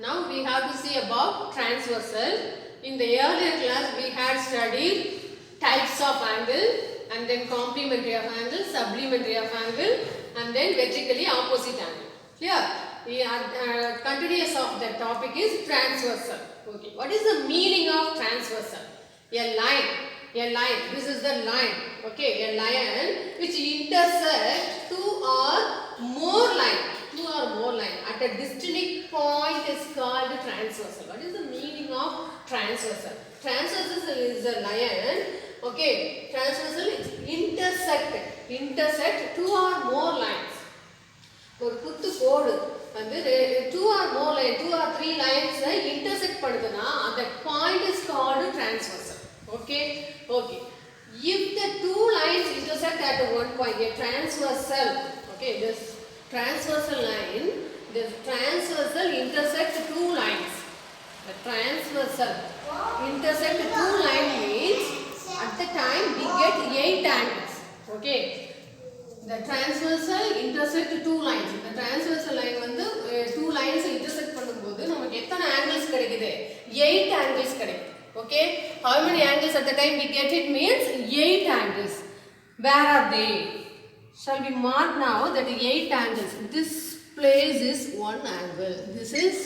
Now we have to see about transversal. In the earlier class we had studied types of angle and then complementary of angle, supplementary of angle and then vertically opposite angle. Clear? The continuous of the topic is transversal. Okay. What is the meaning of transversal? A line. A line. This is the line. Okay. A line which intersect two or more lines. Two or more line at a distinct point is called transversal. What is the meaning of transversal? Transversal is a line. Okay, transversal is intersect two or more lines. ஒரு குத்து கோடு வந்து two or more line, two or three lines intersect பண்ணுதுன்னா அந்த point is called transversal. Okay, okay. If the two lines intersect at one point, a transversal. Okay, this transversal line, this transversal intersect two lines. The transversal intersect two lines means at the time we get 8 angles. Okay, the transversal intersect two lines. The transversal line வந்து two lines intersect பண்ணும்போது நமக்கு எத்தனை angles கிடைக்குது? 8 angles கிடைக்குது. Okay, how many angles at the time we get it means 8 angles. Where are they? Shall we mark now that 8 angles? This place is one angle. This is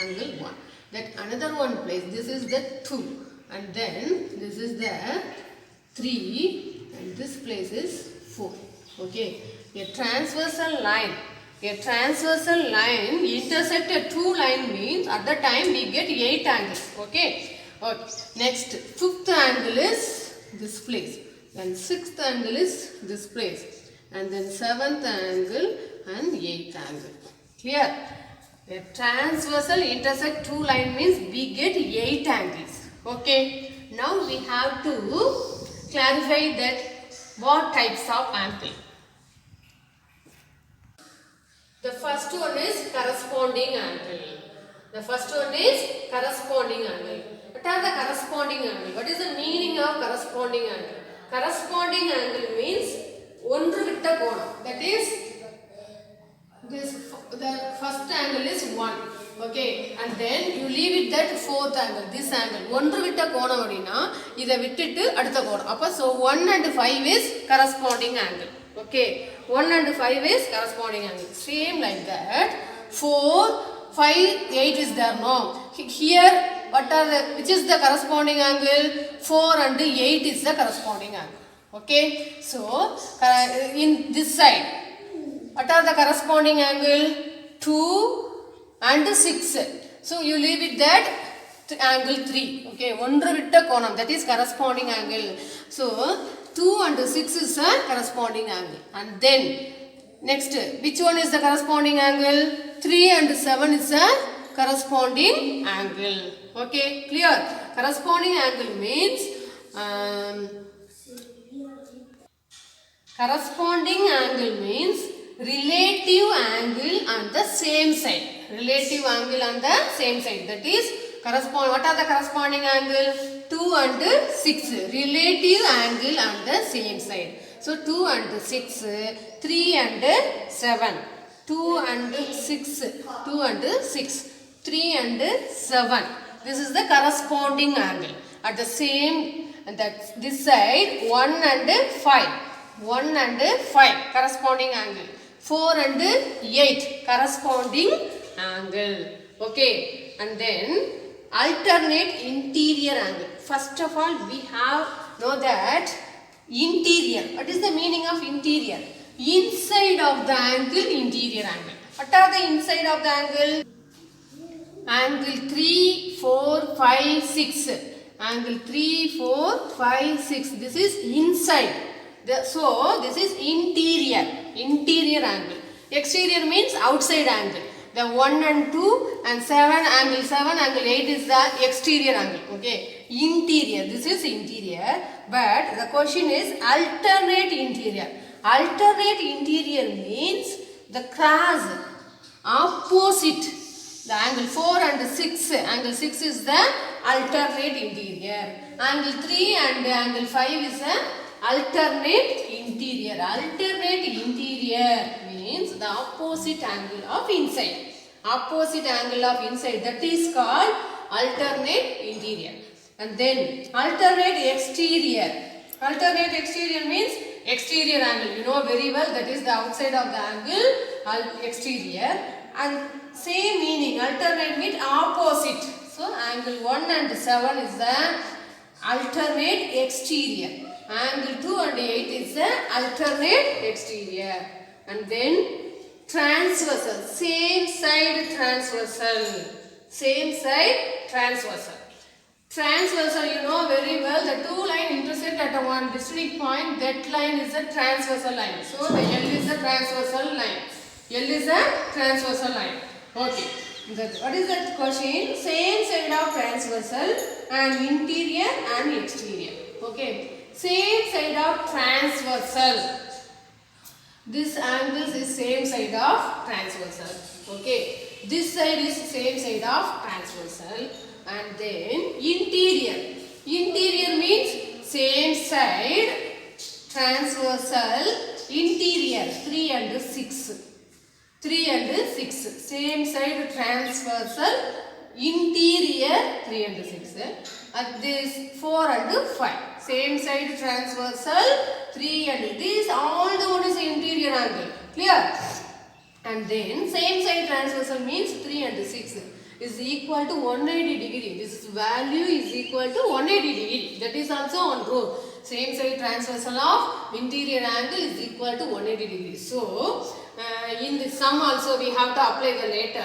angle 1. That another one place. This is the 2. And then this is the 3. And this place is 4. Okay. A transversal line. A transversal line intersect a two line means at the time we get 8 angles. Okay. Okay. Next, 5th angle is this place. And 6th angle is this place. And then 7th angle and 8th angle. Clear? A transversal intersect two line means we get 8 angles. Okay. Now we have to clarify that what types of angle. The first one is corresponding angle. The first one is corresponding angle. What are the corresponding angle? What is the meaning of corresponding angle? Corresponding angle means ஒன்று விட்ட கோணம். That is this, the first angle is 1. Okay, and then you leave it that fourth angle, this angle. ஒன்று விட்ட கோணம் அப்படினா இதை விட்டுட்டு அடுத்த கோணம். அப்ப so 1 and 5 is corresponding angle. Okay, 1 and 5 is corresponding angle. Same like that. 4, 5, 8 is there, no? Here, what are the, which is the corresponding angle? 4 and 8 is the corresponding angle. Okay, so in this side, what are the corresponding angle? 2 and 6. So you leave it that angle 3. Okay, ஒன்று விட்ட கோணம், that is corresponding angle. So 2 and 6 is a corresponding angle. And then next, which one is the corresponding angle? 3 and 7 is a corresponding angle. Okay, clear? Corresponding angle means corresponding angle means relative angle on the same side. Relative angle on the same side. That is correspond. What are the corresponding angle? 2 and 6. Relative angle on the same side. So 2 and 6, 3 and 7, 2 and 6, 2 and 6, 3 and 7. This is the corresponding angle. At the same, that this side 1 and 5. 1 and 5 corresponding angle. 4 and 8 corresponding angle. Okay, and then alternate interior angle. First of all, we have know that interior. What is the meaning of interior? Inside of the angle, interior angle. What are the inside of the angle? Angle 3, 4, 5, 6. Angle 3, 4, 5, 6. This is inside. So this is interior. Interior angle. Exterior means outside angle. The 1 and 2 and 7, angle 7, angle 8 is the exterior angle. Okay. Interior. This is interior. But the question is alternate interior. Alternate interior means the cross opposite. The angle 4 and 6. Angle 6 is the alternate interior. Angle 3 and angle 5 is the alternate interior. Alternate interior means the opposite angle of inside. opposite angle of inside, that is called alternate interior. And then alternate exterior. Alternate exterior means exterior angle. You know very well, that is the outside of the angle, exterior. And same meaning, alternate means opposite. So angle 1 and 7 is the alternate exterior. Angle 2 and 8 is the alternate exterior. And then transversal, same side transversal. Same side transversal. Transversal, you know very well, the two lines intersect at one distinct point. That line is a transversal line. So the L is a transversal line. L is a transversal line. Okay. What is that question? Same side of transversal and interior and exterior. Okay. Same side of transversal. This angles is same side of transversal. Okay. This side is same side of transversal. And then interior. Interior means same side transversal interior 3 and 6. 3 and 6. Same side transversal interior 3 and 6. And this 4 and 5. Same side transversal 3 and this all the one is interior angle. Clear? And then same side transversal means 3 and 6 is equal to 180 degree. This value is equal to 180 degree. That is also on rule. Same side transversal of interior angle is equal to 180 degrees. So, in the sum also we have to apply the later.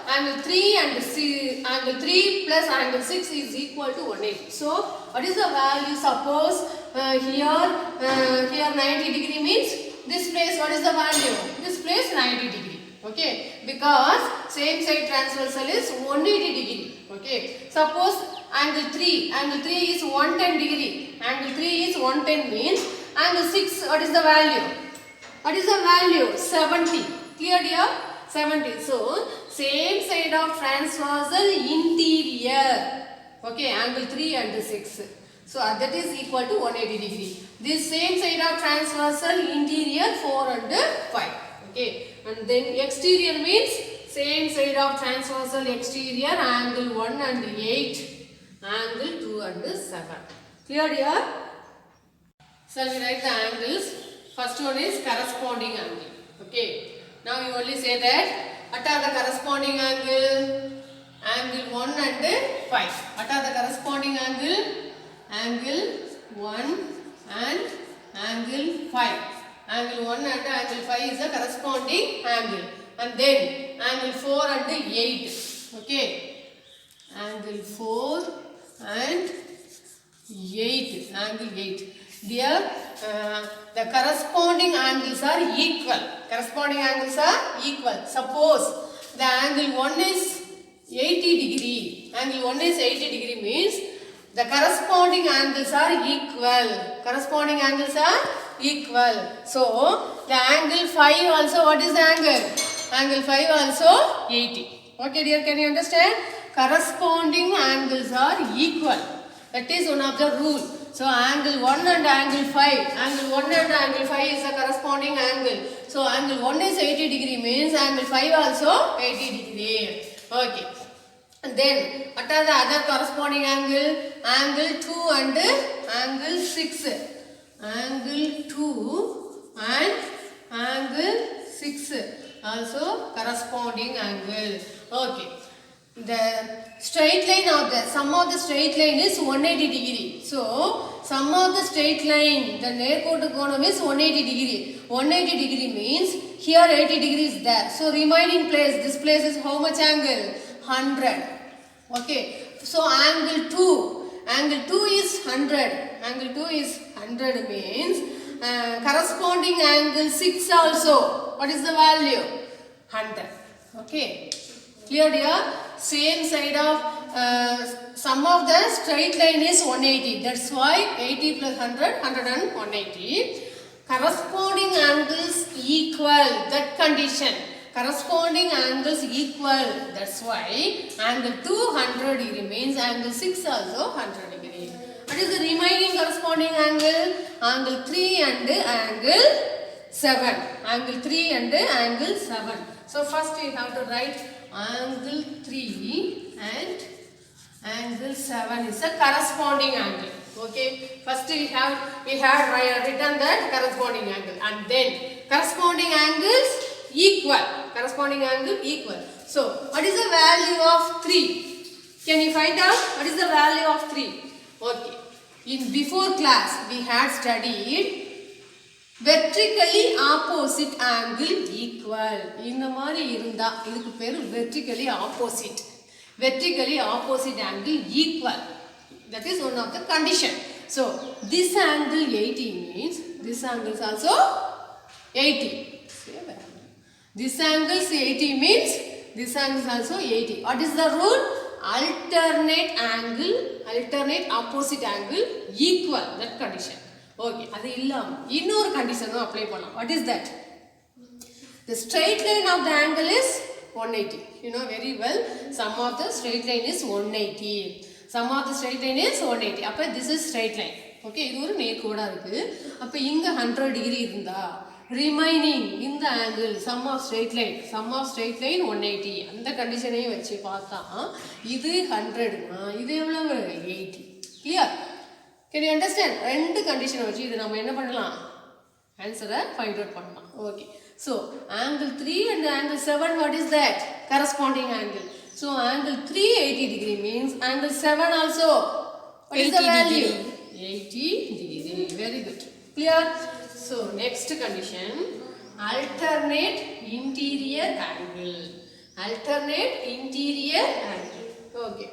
Angle 3 and angle 3 plus angle 6 is equal to 180. So, what is the value? Suppose here 90 degree means this place what is the value? This place 90 degree. Okay, because same side transversal is 180 degree. Okay, suppose angle 3 is 110 degree. Angle 3 is 110 means angle 6 what is the value? What is the value? 70. Clear dear? 70. So, same side of transversal interior. Okay, angle 3 and 6. So, that is equal to 180 degree. This same side of transversal interior 4 and 5. Okay, and then exterior means same side of transversal exterior angle 1 and 8, angle 2 and 7. Clear dear? So, we write the angles. First one is corresponding angle. Okay, now you only say that what are the corresponding angle? Angle 1 and 5. What are the corresponding angle? Angle 1 and angle 5. Angle 1 and angle 5 is the corresponding angle. And then angle 4 and 8. Okay. Angle 4 and 8. Angle 8. Dear, the corresponding angles are equal. Corresponding angles are equal. Suppose the angle 1 is 80 degree. Angle 1 is 80 degree means the corresponding angles are equal. Corresponding angles are equal. So, the angle 5 also, what is the angle? Angle 5 also 80. Okay dear, can you understand? Corresponding angles are equal. That is one of the rule. So, angle 1 and angle 5. Angle 1 and angle 5 is the corresponding angle. So, angle 1 is 80 degree means angle 5 also 80 degree. Okay. And then, what are the other corresponding angle? Angle 2 and angle 6. Angle 2 and angle 6 also corresponding angle. Okay. The straight line of the sum of the straight line is 180 degree. So, sum of the straight line, the near-kotu konam is 180 degree. 180 degree means here 80 degree is there. So, remaining place, this place is how much angle? 100. Okay. So, angle 2 is 100. Angle 2 is 100 means corresponding angle 6 also. What is the value? 100. Okay. Clear dear? Same side of sum of the straight line is 180. That's why 80 plus 100, 180. Corresponding angles equal. That condition. Corresponding angles equal. That's why angle 200 remains. Angle 6 also 100 degree. What is the remaining corresponding angle? Angle 3 and angle 7. Angle 3 and angle 7. So first we have to write angle 3 and angle 7 is a corresponding angle. Okay, first we had written that corresponding angle, and then corresponding angles equal. Corresponding angle equal. So, what is the value of 3? Can you find out what is the value of 3? Okay. In before class, we had studied vertically opposite angle equal. இந்த மாதிரி இருந்தா இதுக்கு பேரு vertically opposite. Vertically opposite angle equal. That is one of the condition. So, this angle 80 means this angle is also 80. This angle is 80 means this angle is also 80. What is the rule? Alternate angle, alternate opposite angle equal. That condition. Okay. அது இல்லாம இன்னொரு கண்டிஷனும் apply பண்ணலாம். What is that? The straight line of the angle is 180. You know very well. Sum of the straight line is 180. Sum of the straight line is 180. அப்ப this is straight line. Okay. இது ஒரு நேர்கோடா இருக்கு. அப்ப இங்க 100 degree இருந்தா remaining in the angle sum of straight line 180 அந்த கண்டிஷனையும் வச்சு பார்த்தா இது 100 இது எவ்வளவு 80. clear? Can you understand? ரெண்டு கண்டிஷனை வச்சு இது நம்ம என்ன பண்ணலாம்? ஆன்சரை ஃபைண்ட் அவுட் பண்ணலாம். Okay. So angle 3 and angle 7, what is that? Corresponding angle. So angle 3 80 degree means angle 7 also what is the value? 80 degree. Very good. Clear? So next condition, alternate interior angle. Alternate interior angle. Okay.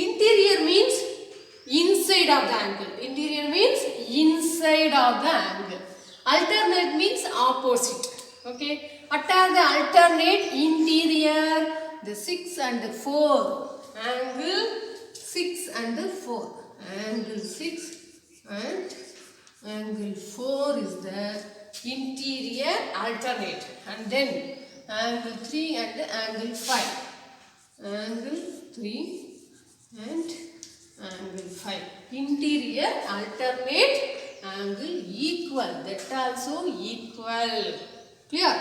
Interior means inside of the angle. Interior means inside of the angle. Alternate means opposite. Okay. What are the alternate interior? The 6 and 4. Angle 6 and 4. Angle 6 and angle 4 is the interior alternate. And then angle 3 and angle 5. Angle 3 and angle 5. Interior alternate angle equal. That also equal. Clear?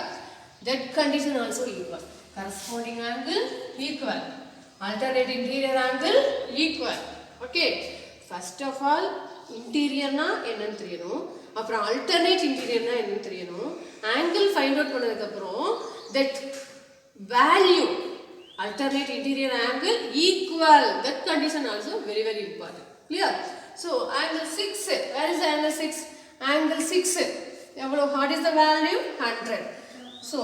That condition also equal. Corresponding angle equal. Alternate interior angle equal. Okay. First of all, interior na என்னன்னு தெரியணும். அப்புறம் alternate interior na என்னன்னு தெரியணும். Angle find out பண்ணதுக்கு அப்புறம் that value alternate interior angle equal. That condition also very very important. Clear? So angle 6. Where is the angle 6? Angle 6. What is the value? 100. So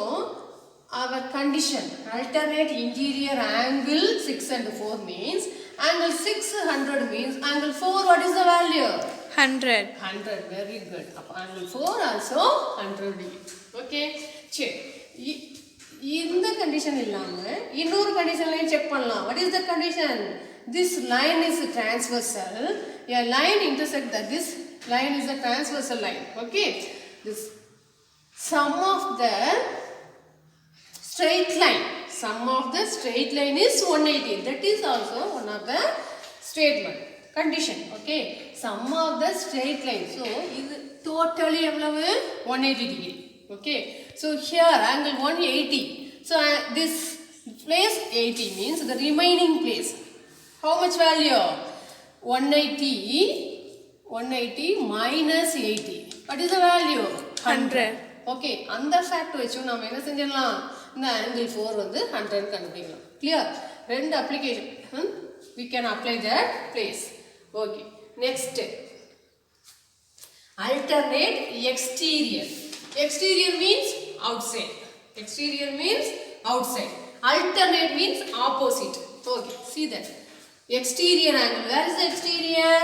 our condition alternate interior angle 6 and 4 means angle 6 100 means angle 4 what is the value? 100. 100. Very good. Angle 4 also 100 degree. Okay. Check. இந்த condition இல்லாம இன்னொரு கண்டிஷன்லையும் check பண்ணலாம். What is the condition? This line is transversal. A line intersect that. This line is a transversal line. Okay. This sum of the straight line. Sum of the straight line is 180. That is also one of the statement. Condition. Okay. Sum of the straight line. So, is totally 180 degree. Okay. So, here angle 180. So, this place 80 means the remaining place. How much value? 180 minus 80. What is the value? 100. Okay. அந்த fact வச்சு நாம என்ன செஞ்சிடலாம்? இந்த angle 4 வந்து 100 கண்டுபிடிக்கலாம். Clear? ரெண்டு application. We can apply that place. Okay. Next. Alternate exterior. Exterior means outside. Exterior means outside. Alternate means opposite. Okay. See that. Exterior angle. Where is the exterior?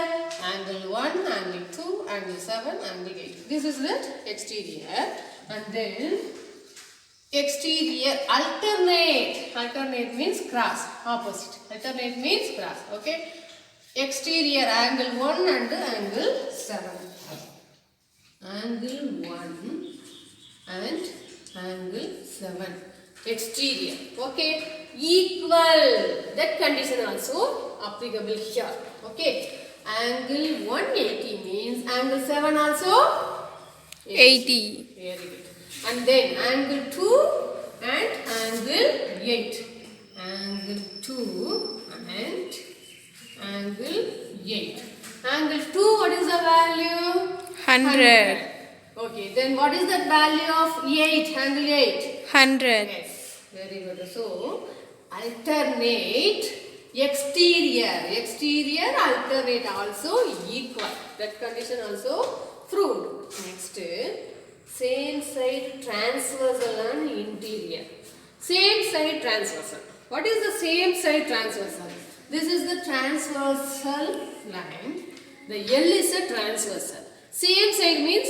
Angle 1, angle 2, angle 7, angle 8. This is the exterior. And then exterior alternate. Alternate means cross. Opposite. Alternate means cross. Okay. Exterior angle 1 and angle 7. Angle 1 and angle 7. Exterior. Okay. Equal. That condition also applicable here. Okay. Angle 180 means angle 7 also 80. Very good. And then angle 2 and angle 8. angle 2 and angle 8. Angle 2, what is the value? 100. Okay, then what is the value of 8? Angle 8? 100. Yes, very good. So, alternate exterior alternate also equal. That condition also proved. Next, same side transversal and interior. Same side transversal. What is the same side transversal? This is the transversal line. The L is a transversal. Same side means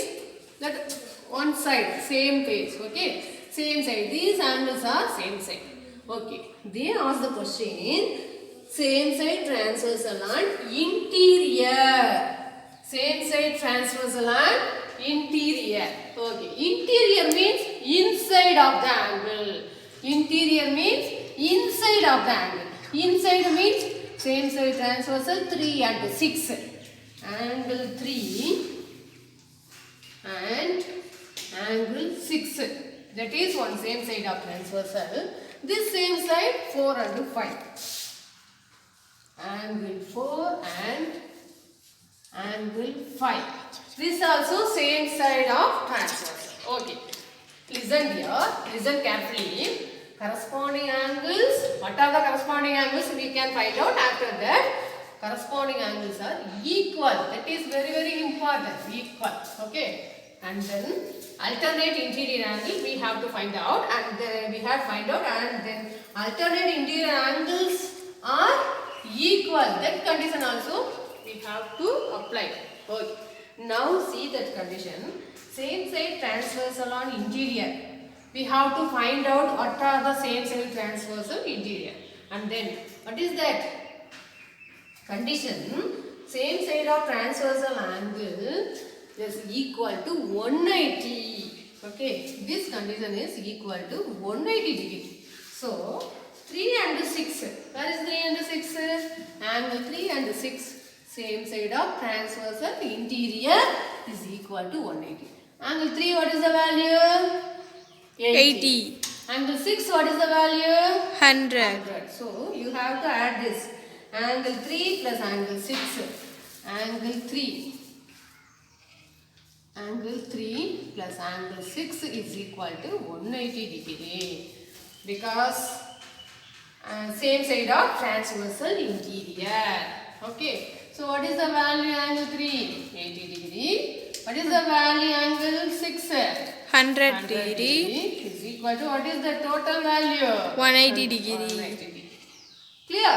that one side, same face, okay? Same side. These angles are same side. Okay. They ask the question, same side transversal and interior. Same side transversal and interior. Okay. Interior means inside of the angle. Interior means inside of the angle. Inside means same side transversal 3 and 6. Angle 3 and angle 6. That is one same side of transversal. This same side 4 and 5. Angle 4 and angle 5. This also same side of transversal. Okay. Listen here. Listen carefully. Corresponding angles. What are the corresponding angles? We can find out after that. Corresponding angles are equal. That is very important. Equal. Okay. And then alternate interior angle we have to find out, and then we have to find out, and then alternate interior angles are equal. That condition also we have to apply. Okay. Now see that condition. Same side transversal on interior. We have to find out what are the same side transversal interior. And then what is that? Condition, same side of transversal angle is equal to 180. Okay, this condition is equal to 180 degree. So, 3 and 6. Where is 3 and 6? Angle 3 and 6. Same side of transversal interior is equal to 180. Angle 3, what is the value? 80. Angle 6, what is the value? 100. So, you have to add this. Angle 3 plus angle 6. Angle 3. Angle 3 plus angle 6 is equal to 180 degree. Because same side of transversal interior. Okay. So, what is the value angle 3? 80 degree. What is the value angle 6? 100 degree. Is equal to, what is the total value? 180 degree. 180 degree. Clear?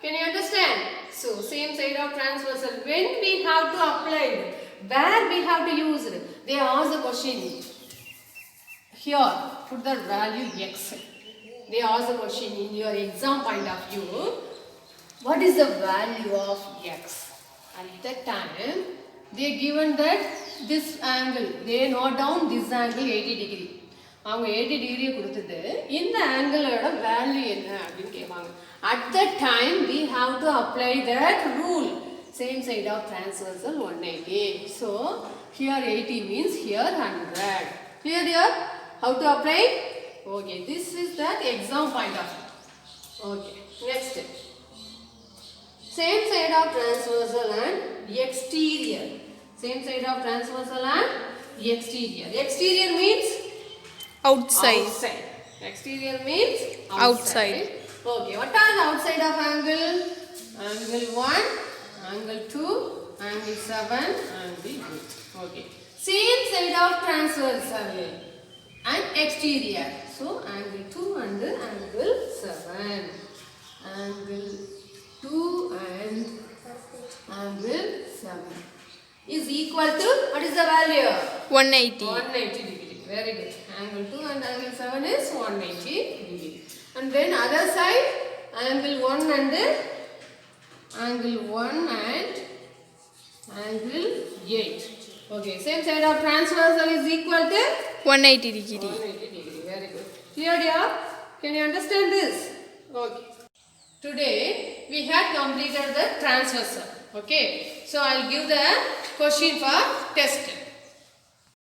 Can you understand? So, same side of transversal. When we have to apply it, where we have to use it? They ask the question. Here, put the value x. They ask the question in your exam point of view. What is the value of x? At that time, they given that this angle. They note down this angle 80 degree. அவங்க 80 degree கொடுத்துட்டு இந்த ஆங்கிளோட value என்ன அப்படின்னு கேட்பாங்க. At that time we have to apply that rule. Same side of transversal 180. So here 80 means here 100. Clear here? How to apply? Okay, this is that exam point of view. Okay, next. Same side of transversal and exterior. Same side of transversal and exterior. Exterior means outside. Outside. Exterior means Outside. Okay, what are the outside of angle? Angle 1, angle 2, angle 7, angle 8. Okay. Same side of transversal and exterior. So, angle 2 and angle 7. Angle 2 and angle 7 is equal to, what is the value? 180. 180 degree. Very good. Angle 2 and angle 7 is 180 degree. And then other side, angle 1 and angle 1 and angle 8. Okay, same side of transversal is equal to 180 degree. 180 degree. Very good. Clear, dear? Can you understand this? Okay. Today we had completed the transversal. Okay. So I'll give the question for test.